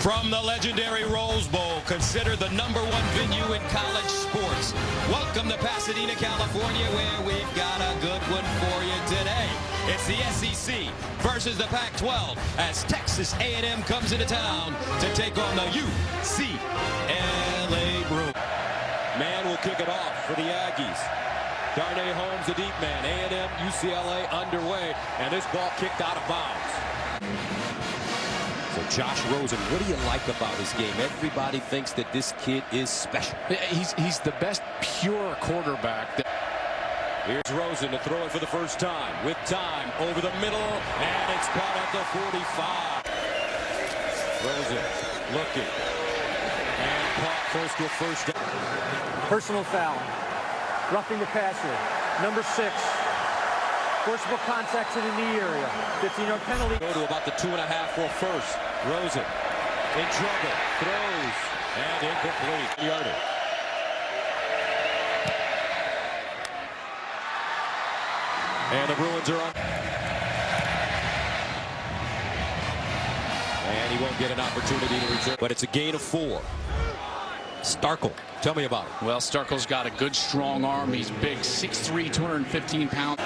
From the legendary Rose Bowl, considered the #1 venue in college sports. Welcome to Pasadena, California, where we've got a good one for you today. It's the SEC versus the Pac-12 as Texas A&M comes into town to take on the UCLA Bruins. Man will kick it off for the Aggies. Darnay Holmes, the deep man. A&M, UCLA underway, and this ball kicked out of bounds. So Josh Rosen, what do you like about his game? Everybody thinks that this kid is special. He's the best pure quarterback. Here's Rosen to throw it for the first time. With time, over the middle, and it's caught at the 45. Rosen looking, and caught close to a first down. Personal foul. Roughing the passer. Number 6. Forcible contact in the knee area. 15-yard penalty. Go to about the 2.5 for first. Rosen in trouble. Throws. And incomplete. Yarder. And the Bruins are on. And he won't get an opportunity to return. But it's a gain of 4. Starkel, tell me about it. Well, Starkel's got a good, strong arm. He's big, 6'3", 215 pounds.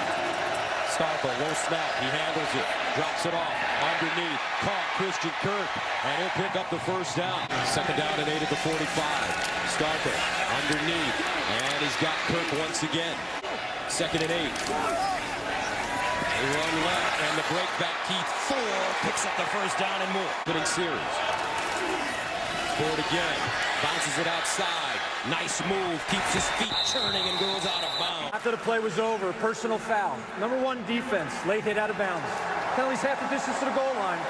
Starkel, low snap, he handles it, drops it off, underneath, caught Christian Kirk, and he'll pick up the first down. Second down and 8 at the 45. Starkel, underneath, and he's got Kirk once again. Second and 8. They run left, and the breakback Keith Ford picks up the first down and more. Winning series. Ford again, bounces it outside. Nice move, keeps his feet churning and goes out of bounds. After the play was over, personal foul. Number 1 defense, late hit out of bounds. Penalties half the distance to the goal line.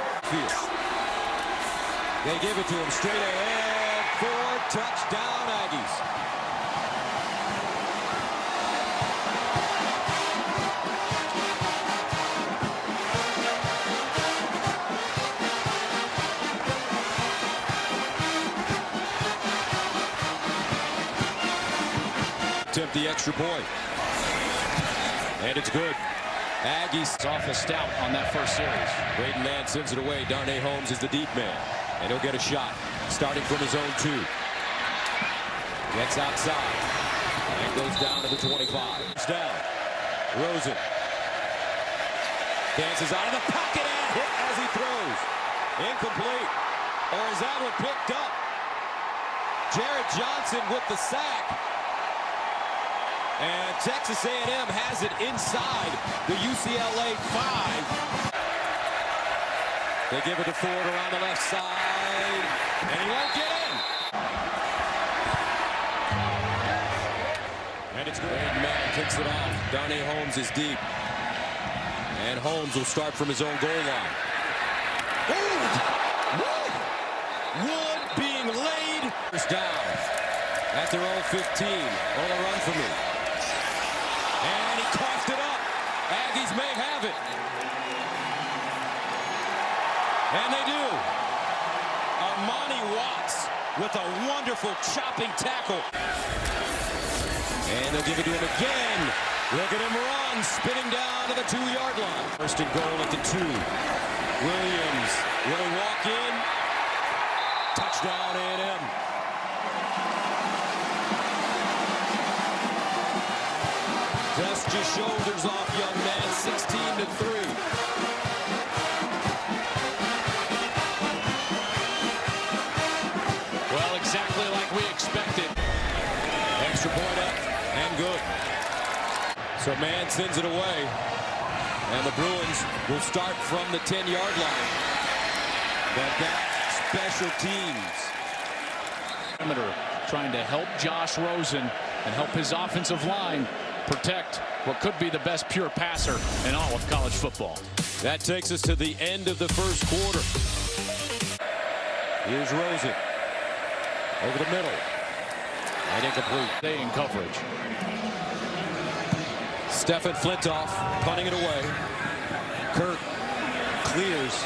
They give it to him straight ahead. Ford, touchdown Aggies. Attempt the extra point. And it's good. Aggies Off a stout on that first series. Braden Mann sends it away. Darnay Holmes is the deep man. And he'll get a shot. Starting from his own 2. Gets outside. And goes down to the 25. It's down. Rosen. Dances out of the pocket and hit as he throws. Incomplete. Or is that one picked up? Jared Johnson with the sack. And Texas A&M has it inside the UCLA 5. They give it to Ford around the left side, and he won't get in. And it's good. Mann kicks it off. Darnay Holmes is deep. And Holmes will start from his own goal line. Wood being laid. First down at their own 15. On a run for me. And he coughed it up. Aggies may have it. And they do. Armani Watts with a wonderful chopping tackle. And they'll give it to him again. Look at him run, spinning down to the 2-yard line. First and goal at the 2. Williams, will he walk in? Touchdown A&M. Dust your shoulders off, young man. 16-3. Well, exactly like we expected. Extra point up and good. So Mann sends it away. And the Bruins will start from the 10-yard line. But that special teams. Trying to help Josh Rosen and help his offensive line protect what could be the best pure passer in all of college football. That takes us to the end of the first quarter. Here's Rosen. Over the middle. And incomplete. Stay in coverage. Stephen Flintoff punting it away. Kirk clears.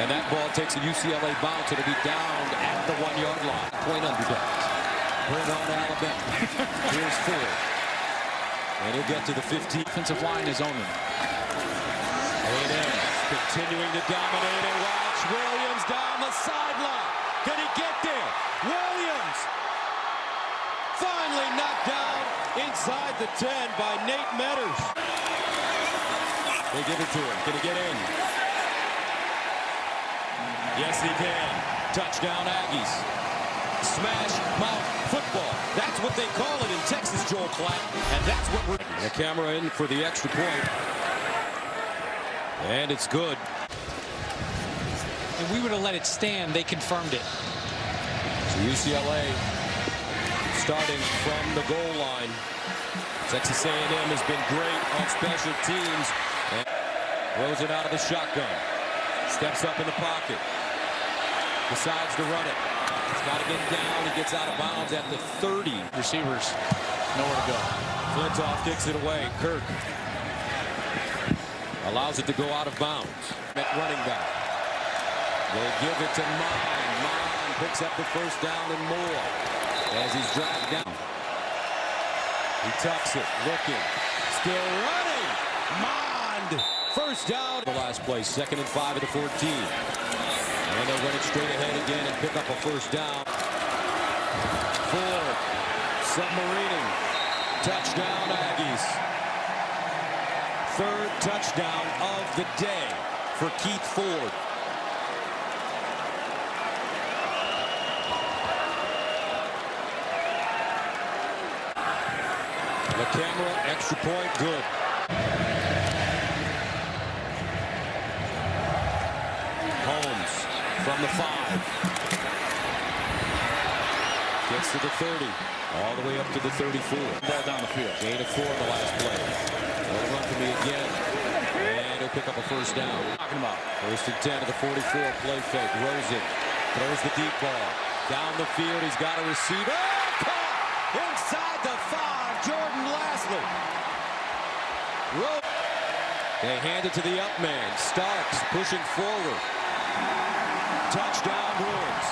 And that ball takes a UCLA bounce. It'll be down at the 1-yard line. Point underdogs. Bring on Alabama. Here's Ford. And he'll get to the 15. Offensive line is owning. A&M continuing to dominate, and watch Williams down the sideline. brought down inside the 10 by Nate Metters. They give it to him. Can he get in? Yes, he can. Touchdown, Aggies. Smash mouth football. That's what they call it in Texas, Joel Klatt. And that's what we're... The camera in for the extra point. And it's good. And we would have let it stand. They confirmed it. So UCLA starting from the goal line. Texas A&M has been great on special teams. And throws it out of the shotgun. Steps up in the pocket. Decides to run it. He's got to get down. He gets out of bounds at the 30. Receivers, nowhere to go. Flintoff kicks it away. Kirk allows it to go out of bounds. At running back. They give it to Mine. Mine picks up the first down and more as he's dragged down. He tucks it, looking, still running. Mond, first down. The last play, 2nd and 5 at the 14. And they'll run it straight ahead again and pick up a first down. Ford, submarining. Touchdown, Aggies. 3rd touchdown of the day for Keith Ford. The camera, extra point, good. Holmes from the 5. Gets to the 30. All the way up to the 34. Ball down the field. Gain of 4 in the last play. They'll run for me again. And he'll pick up a first down. Talking about. 1st and 10 to the 44. Play fake. Rosen throws the deep ball. Down the field. He's got a receiver. Caught inside the 5. Jordan Lasley. They hand it to the up man. Starks pushing forward. Touchdown Bruins.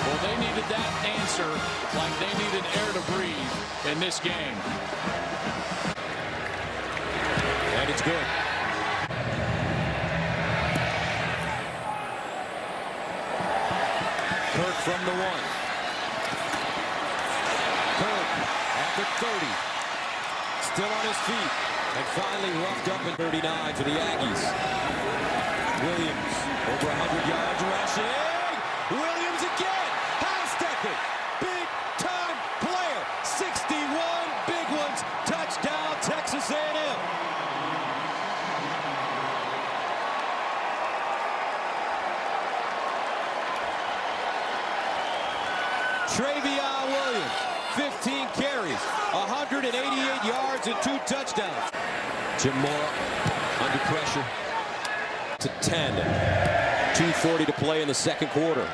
Well, they needed that answer like they needed air to breathe in this game. And it's good. Kirk from the 1. Kirk at the 30. Still on his feet. And finally roughed up in 39 for the Aggies. Williams over 100 yards rushing. Williams again. High stepping. Big time player. 61 big ones. Touchdown Texas A&M. Travion Williams, 15 carries, 188 yards and 2 touchdowns. Jim Mora under pressure to 10. 2:40 to play in the 2nd quarter.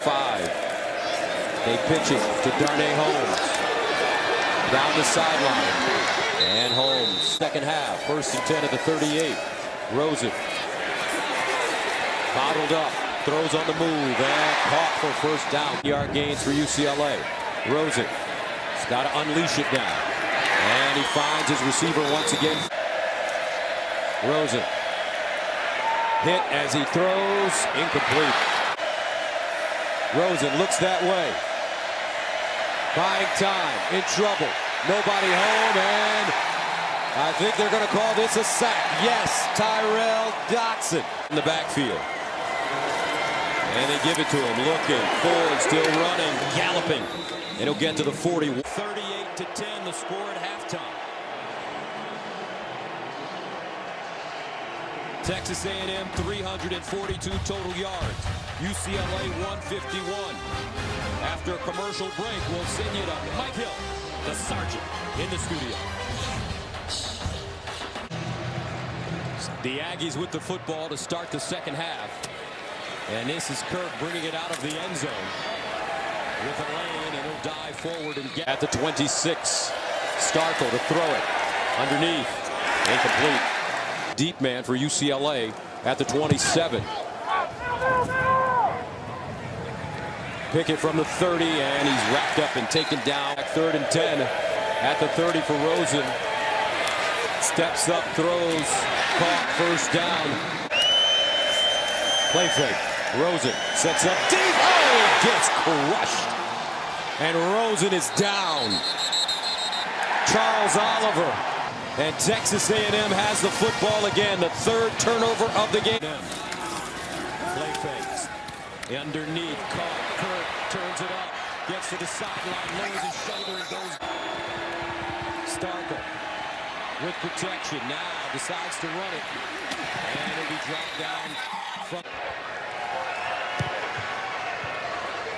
5. They pitch it to Darnay Holmes. Down the sideline. And Holmes, 2nd half, 1st and 10 at the 38. Rosen. Bottled up. Throws on the move and caught for first down. Yard gains for UCLA. Rosen has got to unleash it now. And he finds his receiver once again. Rosen. Hit as he throws. Incomplete. Rosen looks that way. Buying time. In trouble. Nobody home. And I think they're going to call this a sack. Yes, Tyrell Dotson in the backfield. And they give it to him, looking, Ford still running, galloping, and he'll get to the 40. 38-10, the score at halftime. Texas A&M 342 total yards. UCLA 151. After a commercial break, we'll send you to Mike Hill, the sergeant, in the studio. The Aggies with the football to start the 2nd half. And this is Kirk bringing it out of the end zone with a lane, and he'll dive forward and get at the 26. Starkle to throw it underneath. Incomplete. Deep man for UCLA at the 27. Pickett from the 30, and he's wrapped up and taken down. 3rd and 10 at the 30 for Rosen. Steps up, throws, caught, first down. Play fake. Rosen sets up deep. Oh, gets crushed. And Rosen is down. Charles Oliver. And Texas A&M has the football again. The third turnover of the game. Play fakes. Underneath, caught. Kirk turns it up. Gets to the sideline, lowers his shoulder and goes. Starkle with protection. Now decides to run it. And it'll be dropped down from.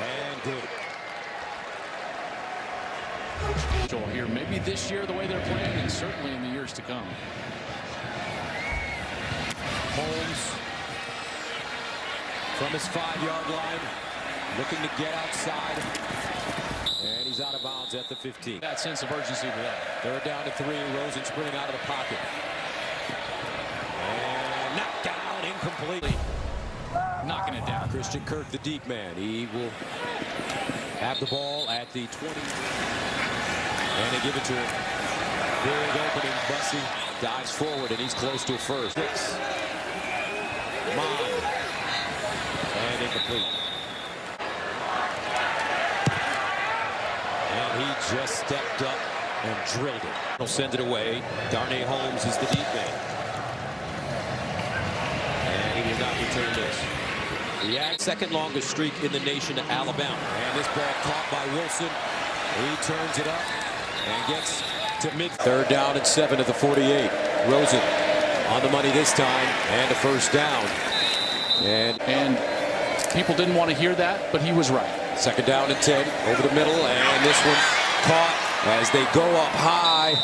And good. Here, maybe this year the way they're playing, and certainly in the years to come. Holmes from his 5-yard line, looking to get outside, and he's out of bounds at the 15. That sense of urgency to that. They're down to 3. Rosen sprinting out of the pocket, and knocked down, incomplete. Knocking it down. Christian Kirk, the deep man, he will have the ball at the 20. And they give it to him. Big opening. Bussey dives forward, and he's close to a first. 6. Mond. And incomplete. And he just stepped up and drilled it. He'll send it away. Darnay Holmes is the deep man. And he will not return this. The second longest streak in the nation to Alabama. And this ball caught by Wilson. He turns it up and gets to mid. Third down and 7 at the 48. Rosen on the money this time, and a first down. And people didn't want to hear that, but he was right. Second down and 10 over the middle, and this one caught as they go up high.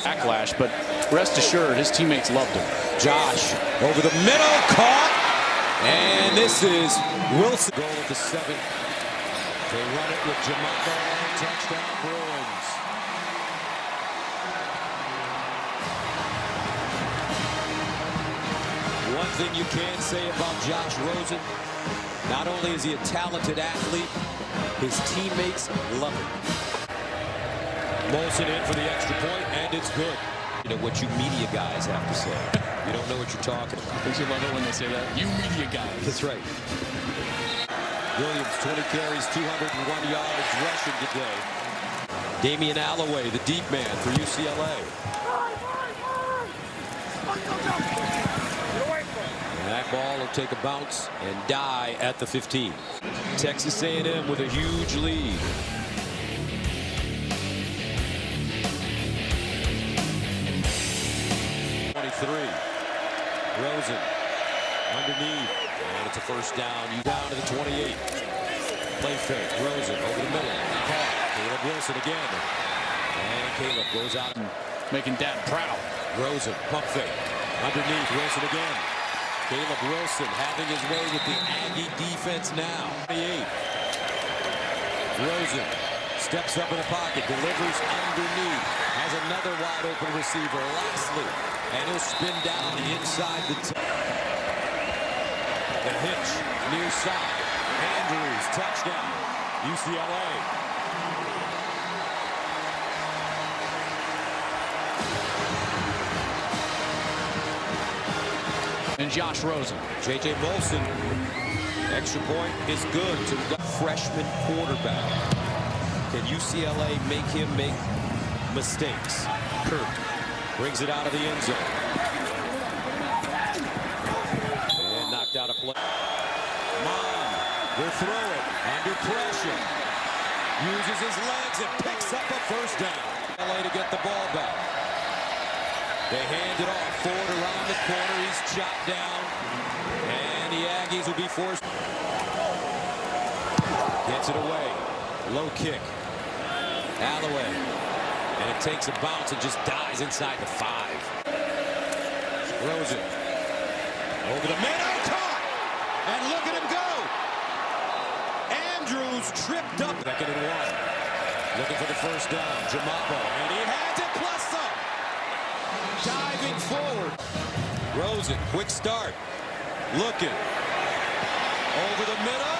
Backlash, but rest assured, his teammates loved him. Josh over the middle, caught, and this is Wilson. Goal at the 7. They run it with Jamaco, touchdown Bruins. One thing you can say about Josh Rosen, not only is he a talented athlete, his teammates love him. Molson in for the extra point, and it's good. You know what you media guys have to say. You don't know what you're talking about. Don't you love it when they say that? You media guys. That's right. Williams, 20 carries, 201 yards rushing today. Damian Alloway, the deep man for UCLA. And that ball will take a bounce and die at the 15. Texas A&M with a huge lead. Rosen underneath, and it's a first down. You down to the 28. Play fake. Rosen over the middle. Caught. Caleb Wilson again, and Caleb goes out, Making Dad proud. Rosen pump fake underneath. Wilson again. Caleb Wilson having his way with the Aggie defense now. 28. Rosen steps up in the pocket, delivers underneath, has another wide open receiver, Lastly, and he'll spin down inside the hitch, near side. Andrews, touchdown, UCLA. And Josh Rosen. J.J. Molson, extra point is good to the freshman quarterback. Can UCLA make him make mistakes? Kirk brings it out of the end zone. And knocked out a play. Mond will throw it under pressure. Uses his legs and picks up a first down. LA to get the ball back. They hand it off. Ford around the corner. He's chopped down. And the Aggies will be forced. Gets it away. Low kick. Alloway. And it takes a bounce and just dies inside the 5. Rosen. Over the middle. Caught. And look at him go. Andrews tripped up. 2nd and 1. Looking for the first down. Jamaco. And he has it plus some. Diving forward. Rosen. Quick start. Looking. Over the middle.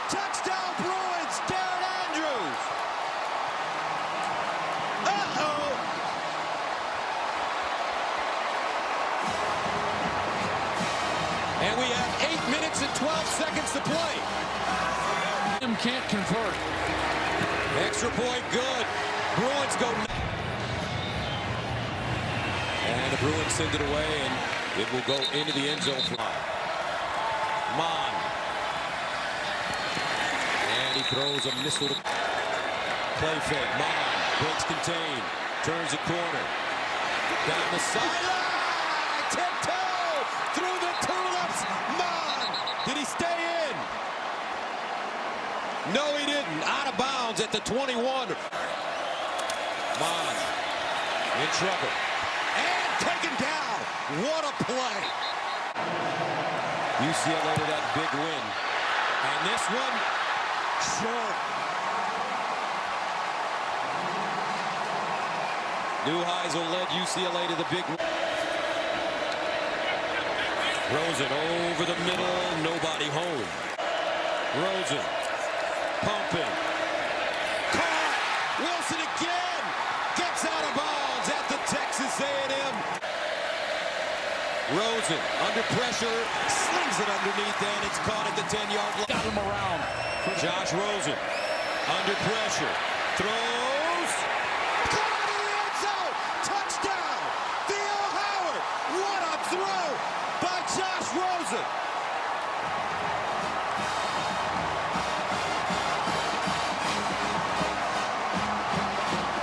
Touchdown Bruins, Darren Andrews. Uh-oh. can't convert. Extra point, good. Bruins go. And the Bruins send it away, and it will go into the end zone. Mon. And he throws a missile to play fake. Mon breaks contain, turns a corner. Down the sideline, tiptoe through the tulips. Mon, did he stay in? No, he didn't. Out of bounds at the 21. Mon in trouble and taken down. What a play! UCLA to that big win, and this one short. Neuheisel led UCLA to the big win. Rosen over the middle, nobody home. Rosen pumping. Caught! Wilson again! Gets out of bounds at the Texas A&M. Rosen under pressure, slings it underneath, and it's caught at the 10-yard line. Got him around. Josh Rosen under pressure, throws. Caught in the end zone! Touchdown! Theo Howard! What a throw by Josh Rosen!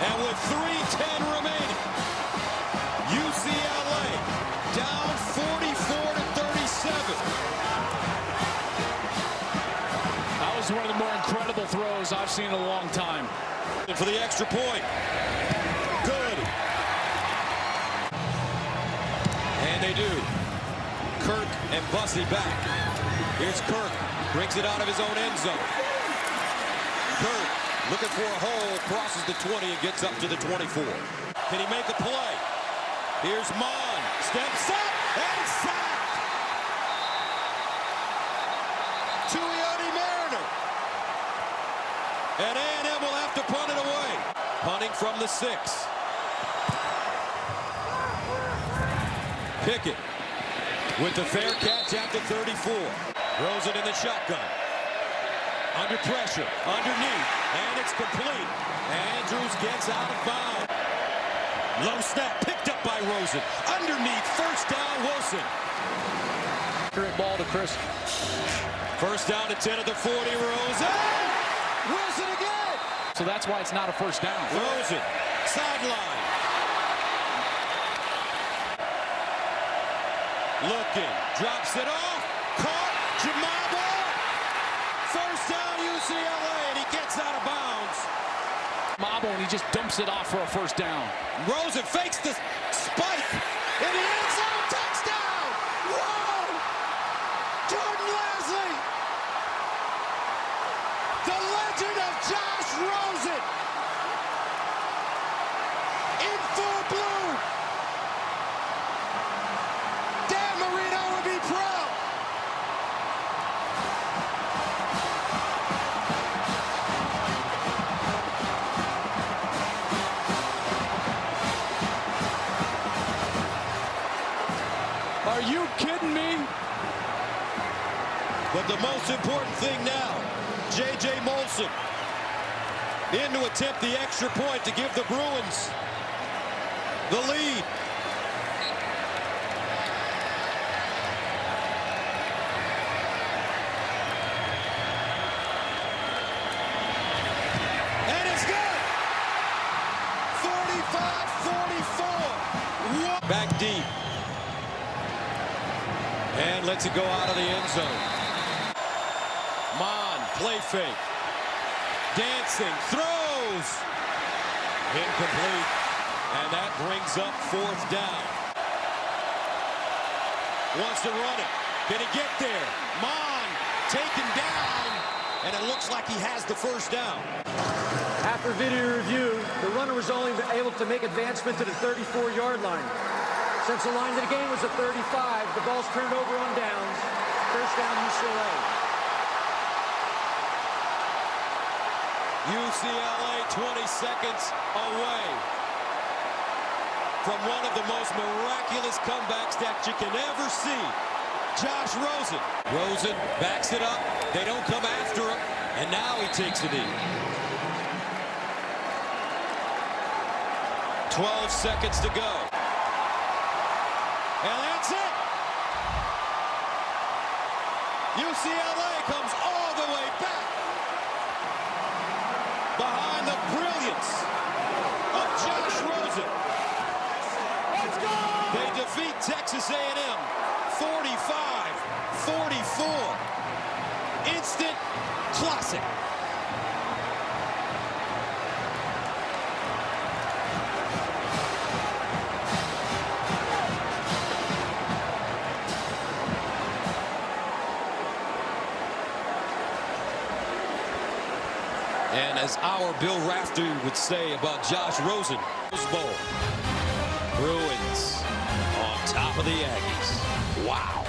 And with 3:10 remaining, UCLA down 44-37. That was one of the more incredible throws I've seen in a long time. And for the extra point. Good. And they do. Kirk and Bussey back. Here's Kirk. Brings it out of his own end zone. Kirk looking for a hole, crosses the 20 and gets up to the 24. Can he make a play? Here's Mon. Steps up and sacked. Tuioti Mariner. And A&M will have to punt it away. Punting from the 6. Pickett with the fair catch at the 34. Rosen in the shotgun. Under pressure, underneath, and it's complete. Andrews gets out of bounds. Low snap, picked up by Rosen. Underneath, first down, Wilson. Great ball to Chris. First down to 10 at the 40, Rosen. Wilson again. So that's why it's not a first down. Rosen, sideline. Looking, drops it off. Caught, Jamabo. First down, UCLA, and he gets out of bounds. Mabo, and he just dumps it off for a first down. Rosen fakes the spike in the end zone. Touchdown! Whoa! Jordan Leslie! The legend of Josh Rosen! In full bloom! Dan Marino would be proud! Are you kidding me? But the most important thing now, J.J. Molson in to attempt the extra point to give the Bruins the lead. And it's good! 45-44. Back deep. And lets it go out of the end zone. Mon, play fake. Dancing, throws. Incomplete. And that brings up fourth down. Wants to run it. Can he get there? Mon, taken down. And it looks like he has the first down. After video review, the runner was only able to make advancement to the 34-yard line. Since the line of the game was at 35, the ball's turned over on downs. First down, UCLA. UCLA 20 seconds away from one of the most miraculous comebacks that you can ever see. Josh Rosen. Rosen backs it up. They don't come after him. And now he takes a knee. 12 seconds to go. And that's it. UCLA comes all the way back behind the brilliance of Josh Rosen. Let's go! They defeat Texas A&M 45-44. Instant classic. And as our Bill Rafter would say about Josh Rosen, Bowl, Bruins on top of the Aggies. Wow.